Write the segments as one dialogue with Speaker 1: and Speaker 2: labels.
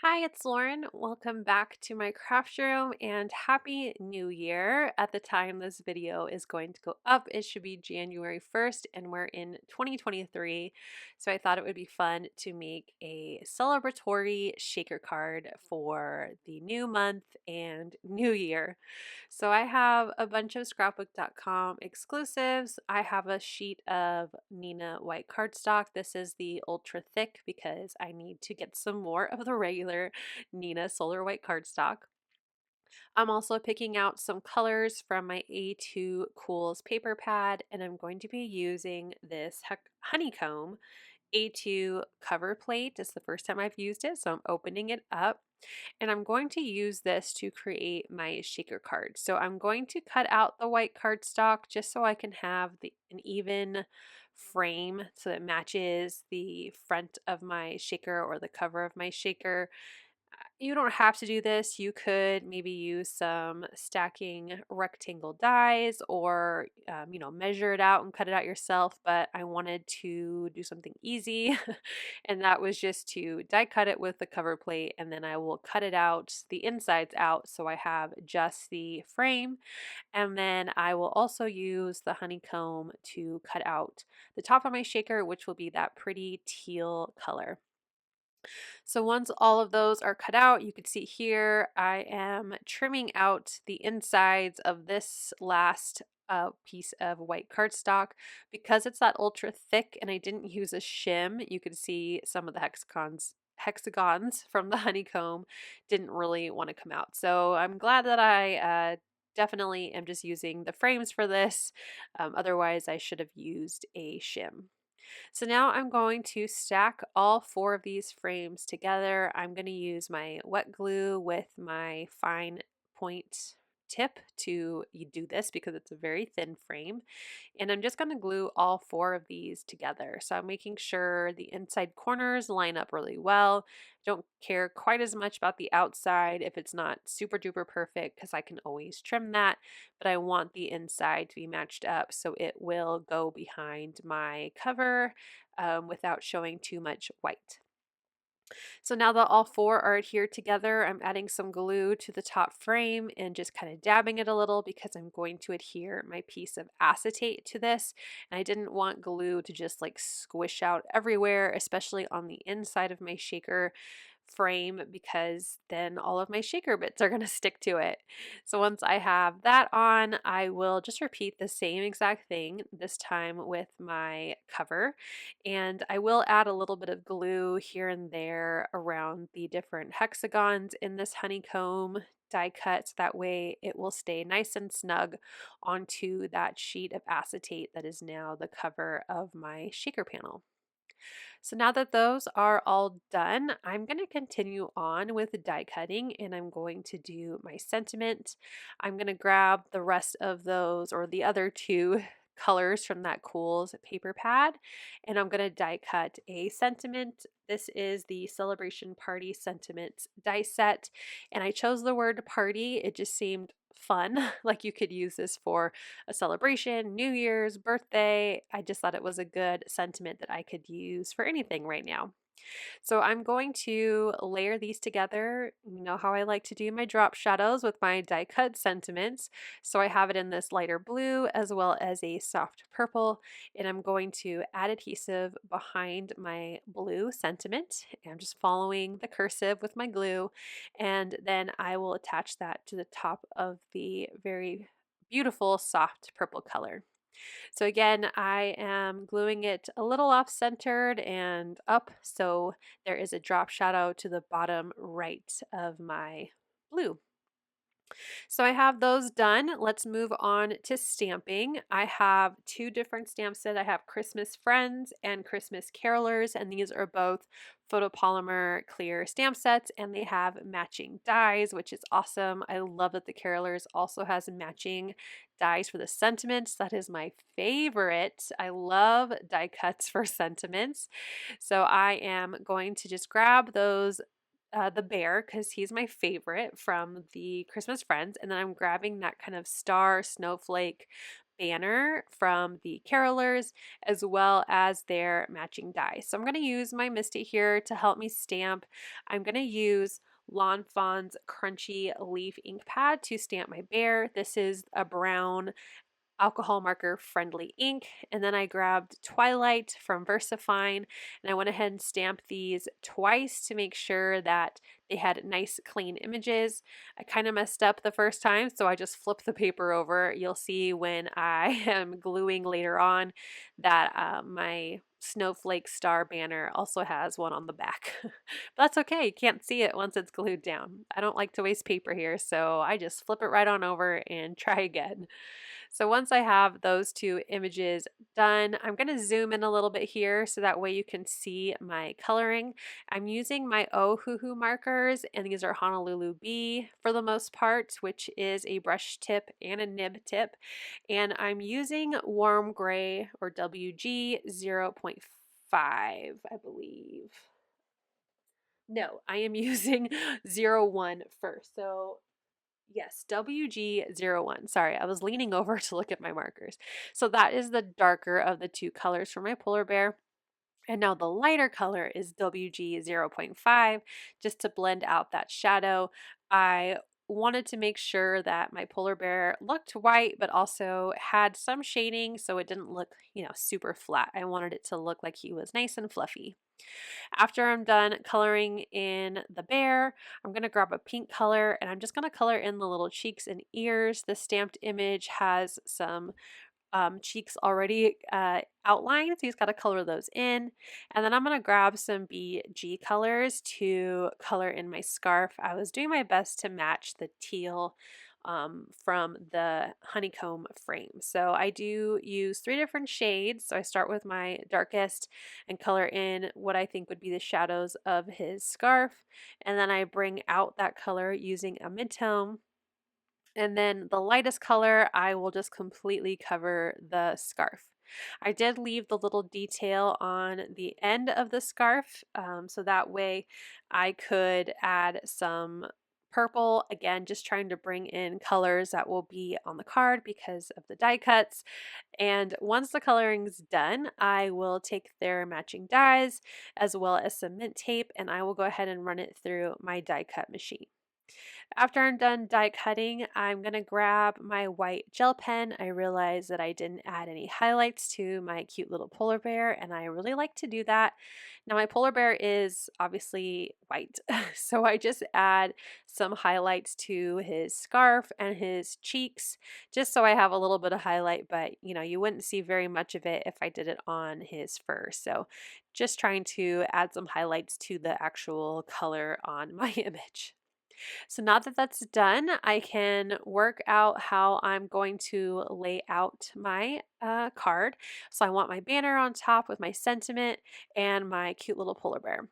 Speaker 1: Hi, it's Lauren. Welcome back to my craft room and Happy New Year. At the time this video is going to go up, it should be January 1st and we're in 2023. So I thought it would be fun to make a celebratory shaker card for the new month and new year. So I have a bunch of scrapbook.com exclusives. I have a sheet of Nina white cardstock. This is the ultra thick because I need to get some more of the regular Nina solar white cardstock. I'm also picking out some colors from my A2 Cools paper pad, and I'm going to be using this Honeycomb A2 cover plate. It's the first time I've used it, so I'm opening it up. And I'm going to use this to create my shaker card. So I'm going to cut out the white cardstock just so I can have an even frame so it matches the front of my shaker or the cover of my shaker. You don't have to do this. You could maybe use some stacking rectangle dies or, measure it out and cut it out yourself. But I wanted to do something easy. And that was just to die cut it with the cover plate. And then I will cut it out, the insides out. So I have just the frame. And then I will also use the honeycomb to cut out the top of my shaker, which will be that pretty teal color. So once all of those are cut out, you can see here I am trimming out the insides of this last piece of white cardstock. Because it's that ultra thick and I didn't use a shim, you can see some of the hexagons from the honeycomb didn't really want to come out. So I'm glad that I definitely am just using the frames for this. Otherwise I should have used a shim. So now I'm going to stack all four of these frames together. I'm going to use my wet glue with my fine point tip to do this because it's a very thin frame. And I'm just going to glue all four of these together. So I'm making sure the inside corners line up really well. Don't care quite as much about the outside if it's not super duper perfect because I can always trim that, but I want the inside to be matched up so it will go behind my cover without showing too much white. So now that all four are adhered together, I'm adding some glue to the top frame and just kind of dabbing it a little because I'm going to adhere my piece of acetate to this. And I didn't want glue to just like squish out everywhere, especially on the inside of my shaker frame, because then all of my shaker bits are going to stick to it. So once I have that on, I will just repeat the same exact thing, this time with my cover. And I will add a little bit of glue here and there around the different hexagons in this honeycomb die cut, so that way it will stay nice and snug onto that sheet of acetate that is now the cover of my shaker panel. So now that those are all done, I'm going to continue on with die cutting and I'm going to do my sentiment. I'm going to grab the rest of those or the other two colors from that Cools paper pad and I'm going to die cut a sentiment. This is the Celebration Party Sentiments die set and I chose the word party. It just seemed fun. Like you could use this for a celebration, New Year's, birthday. I just thought it was a good sentiment that I could use for anything right now. So I'm going to layer these together. You know how I like to do my drop shadows with my die cut sentiments. So I have it in this lighter blue as well as a soft purple. And I'm going to add adhesive behind my blue sentiment. I'm just following the cursive with my glue. And then I will attach that to the top of the very beautiful soft purple color. So again, I am gluing it a little off-centered and up, so there is a drop shadow to the bottom right of my blue. So I have those done. Let's move on to stamping. I have two different stamp sets. I have Christmas Friends and Christmas Carolers, and these are both photopolymer clear stamp sets, and they have matching dies, which is awesome. I love that the Carolers also has matching dies for the sentiments. That is my favorite. I love die cuts for sentiments. So I am going to just grab those the bear because he's my favorite from the Christmas Friends. And then I'm grabbing that kind of star snowflake banner from the carolers as well as their matching die. So I'm going to use my Misty here to help me stamp. I'm going to use Lawn Fawn's Crunchy Leaf ink pad to stamp my bear. This is a brown alcohol marker friendly ink, and then I grabbed Twilight from VersaFine and I went ahead and stamped these twice to make sure that they had nice clean images. I kind of messed up the first time, so I just flipped the paper over. You'll see when I am gluing later on that my Snowflake star banner also has one on the back. But that's okay, you can't see it once it's glued down. I don't like to waste paper here, so I just flip it right on over and try again. So once I have those two images done, I'm going to zoom in a little bit here so that way you can see my coloring. I'm using my Ohuhu markers, and these are Honolulu B for the most part, which is a brush tip and a nib tip. And I'm using warm gray, or WG 0.5, I believe. No, I am using 01 first. So yes, WG01. Sorry, I was leaning over to look at my markers. So that is the darker of the two colors for my polar bear. And now the lighter color is WG 0.5, just to blend out that shadow. I wanted to make sure that my polar bear looked white, but also had some shading so it didn't look, super flat. I wanted it to look like he was nice and fluffy. After I'm done coloring in the bear, I'm going to grab a pink color and I'm just going to color in the little cheeks and ears. The stamped image has some cheeks already outlined, so he's got to color those in. And then I'm going to grab some BG colors to color in my scarf. I was doing my best to match the teal from the Honeycomb frame. So I do use 3 different shades. So I start with my darkest and color in what I think would be the shadows of his scarf. And then I bring out that color using a mid-tone. And then the lightest color, I will just completely cover the scarf. I did leave the little detail on the end of the scarf, so that way I could add some purple, again just trying to bring in colors that will be on the card because of the die cuts. And once the coloring's done, I will take their matching dies as well as some mint tape, and I will go ahead and run it through my die cut machine. After I'm done die cutting, I'm going to grab my white gel pen. I realized that I didn't add any highlights to my cute little polar bear, and I really like to do that. Now my polar bear is obviously white, so I just add some highlights to his scarf and his cheeks, just so I have a little bit of highlight, but you wouldn't see very much of it if I did it on his fur. So just trying to add some highlights to the actual color on my image. So now that that's done, I can work out how I'm going to lay out my card. So I want my banner on top with my sentiment and my cute little polar bear.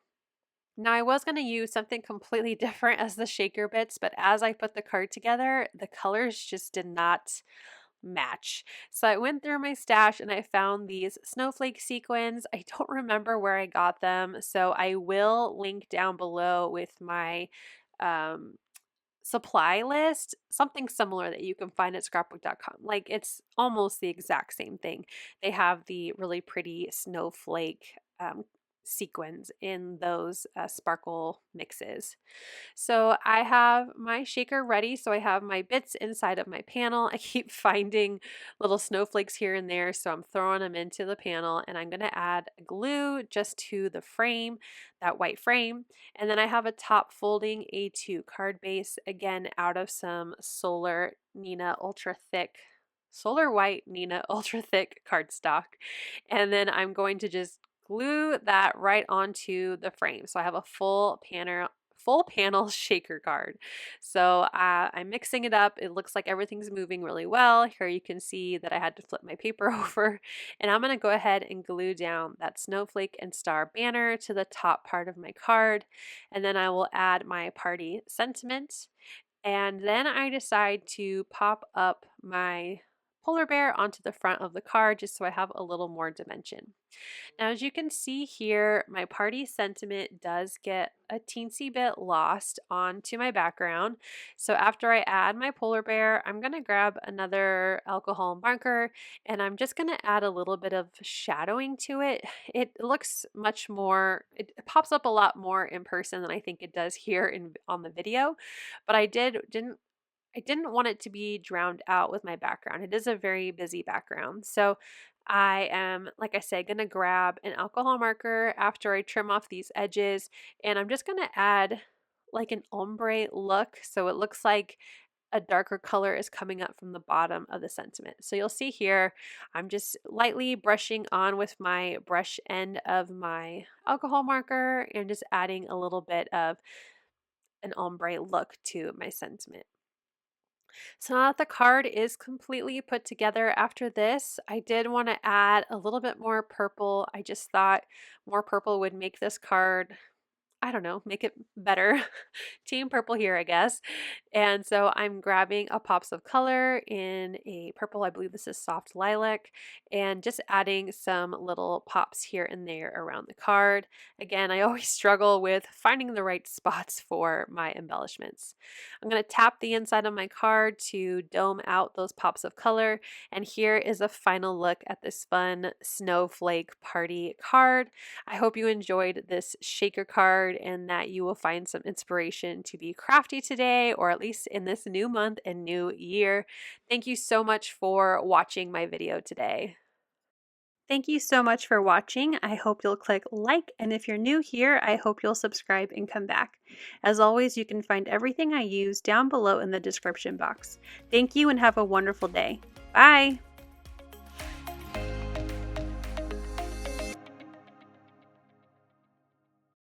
Speaker 1: Now I was going to use something completely different as the shaker bits, but as I put the card together, the colors just did not match. So I went through my stash and I found these snowflake sequins. I don't remember where I got them, so I will link down below with my supply list, something similar that you can find at scrapbook.com. Like, it's almost the exact same thing. They have the really pretty snowflake sequins in those sparkle mixes. So I have my shaker ready. So I have my bits inside of my panel. I keep finding little snowflakes here and there, so I'm throwing them into the panel, and I'm going to add glue just to the frame, that white frame. And then I have a top folding A2 card base, again out of some Solar White Nina Ultra Thick cardstock. And then I'm going to just glue that right onto the frame. So I have a full panel shaker card. So I'm mixing it up. It looks like everything's moving really well. Here you can see that I had to flip my paper over, and I'm going to go ahead and glue down that snowflake and star banner to the top part of my card. And then I will add my party sentiment. And then I decide to pop up my polar bear onto the front of the card just so I have a little more dimension. Now, as you can see here, my party sentiment does get a teensy bit lost onto my background. So after I add my polar bear, I'm going to grab another alcohol marker and I'm just going to add a little bit of shadowing to it. It looks much more, it pops up a lot more in person than I think it does here on the video, but I didn't want it to be drowned out with my background. It is a very busy background. So I am, like I said, going to grab an alcohol marker after I trim off these edges, and I'm just going to add like an ombre look. So it looks like a darker color is coming up from the bottom of the sentiment. So you'll see here, I'm just lightly brushing on with my brush end of my alcohol marker and just adding a little bit of an ombre look to my sentiment. So now that the card is completely put together after this, I did want to add a little bit more purple. I just thought more purple would make this card, I don't know, make it better. Team purple here, I guess. And so I'm grabbing a pops of color in a purple, I believe this is soft lilac, and just adding some little pops here and there around the card. Again, I always struggle with finding the right spots for my embellishments. I'm going to tap the inside of my card to dome out those pops of color. And here is a final look at this fun snowflake party card. I hope you enjoyed this shaker card and that you will find some inspiration to be crafty today, or at least in this new month and new year. Thank you so much for watching my video today. Thank you so much for watching. I hope you'll click like, and if you're new here, I hope you'll subscribe and come back. As always, you can find everything I use down below in the description box. Thank you and have a wonderful day. Bye!